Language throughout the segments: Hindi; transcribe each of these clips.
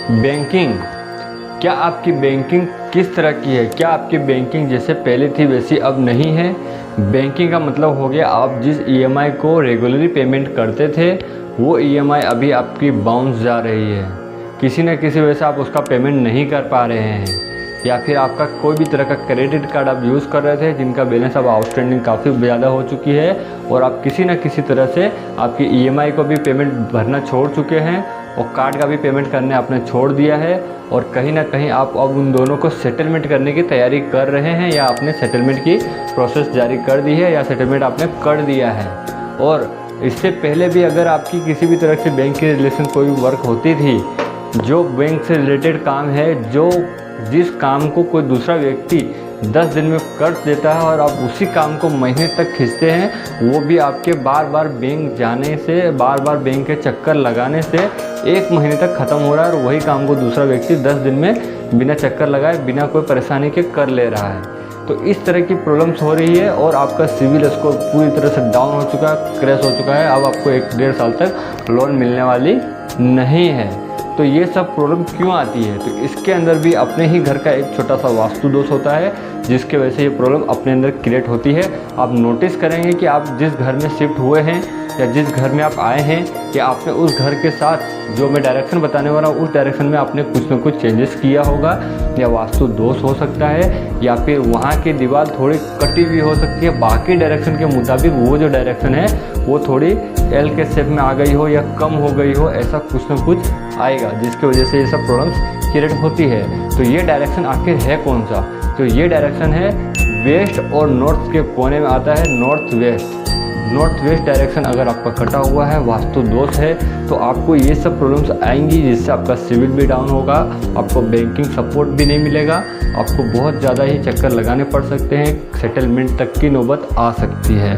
बैंकिंग, क्या आपकी बैंकिंग किस तरह की है? क्या आपकी बैंकिंग जैसे पहले थी वैसी अब नहीं है? बैंकिंग का मतलब हो गया आप जिस ईएमआई को रेगुलरली पेमेंट करते थे वो ईएमआई अभी आपकी बाउंस जा रही है, किसी न किसी वजह से आप उसका पेमेंट नहीं कर पा रहे हैं, या फिर आपका कोई भी तरह का क्रेडिट कार्ड आप यूज़ कर रहे थे जिनका बैलेंस अब आउटस्टैंडिंग काफ़ी ज़्यादा हो चुकी है और आप किसी न किसी तरह से आपकी ईएमआई को भी पेमेंट भरना छोड़ चुके हैं और कार्ड का भी पेमेंट करने आपने छोड़ दिया है और कहीं ना कहीं आप अब उन दोनों को सेटलमेंट करने की तैयारी कर रहे हैं या आपने सेटलमेंट की प्रोसेस जारी कर दी है या सेटलमेंट आपने कर दिया है। और इससे पहले भी अगर आपकी किसी भी तरह से बैंक के रिलेशन कोई वर्क होती थी, जो बैंक से रिलेटेड काम है, जिस काम को कोई दूसरा व्यक्ति 10 दिन में कर देता है और आप उसी काम को महीने तक खींचते हैं, वो भी आपके बार बार बैंक जाने से, बार बार बैंक के चक्कर लगाने से 1 महीने तक ख़त्म हो रहा है और वही काम को दूसरा व्यक्ति 10 दिन में बिना चक्कर लगाए, बिना कोई परेशानी के कर ले रहा है। तो इस तरह की प्रॉब्लम्स हो रही है और आपका सिविल स्कोर पूरी तरह से डाउन हो चुका है, क्रैश हो चुका है। अब आपको 1-1.5 साल तक लोन मिलने वाली नहीं है। तो ये सब प्रॉब्लम क्यों आती है? तो इसके अंदर भी अपने ही घर का एक छोटा सा वास्तु दोष होता है जिसके वजह से ये प्रॉब्लम अपने अंदर क्रिएट होती है। आप नोटिस करेंगे कि आप जिस घर में शिफ्ट हुए हैं या जिस घर में आप आए हैं, या आपने उस घर के साथ जो मैं डायरेक्शन बताने वाला हूँ उस डायरेक्शन में आपने कुछ न कुछ चेंजेस किया होगा, या वास्तु दोष हो सकता है, या फिर वहाँ की दीवार थोड़ी कटी हुई हो सकती है, बाकी डायरेक्शन के मुताबिक वो जो डायरेक्शन है वो थोड़ी एल के शेप में आ गई हो या कम हो गई हो, ऐसा कुछ न कुछ आएगा जिसकी वजह से ये सब प्रॉब्लम्स क्रिएट होती है। तो ये डायरेक्शन आखिर है कौन सा? तो ये डायरेक्शन है वेस्ट और नॉर्थ के कोने में आता है north west. North west direction अगर आपका कटा हुआ है, वास्तु दोष है, तो आपको ये सब प्रॉब्लम्स आएंगी जिससे आपका सिविल भी डाउन होगा, आपको बैंकिंग सपोर्ट भी नहीं मिलेगा, आपको बहुत ज़्यादा ही चक्कर लगाने पड़ सकते हैं, सेटलमेंट तक की नौबत आ सकती है।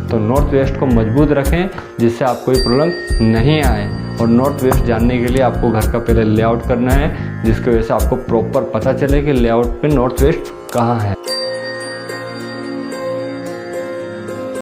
तो नॉर्थ वेस्ट को मजबूत रखें जिससे आपको ये प्रॉब्लम नहीं आए। और नॉर्थ वेस्ट जानने के लिए आपको घर का पहले लेआउट करना है जिसकी वजह से आपको प्रॉपर पता चले कि लेआउट पे नॉर्थ वेस्ट कहाँ है।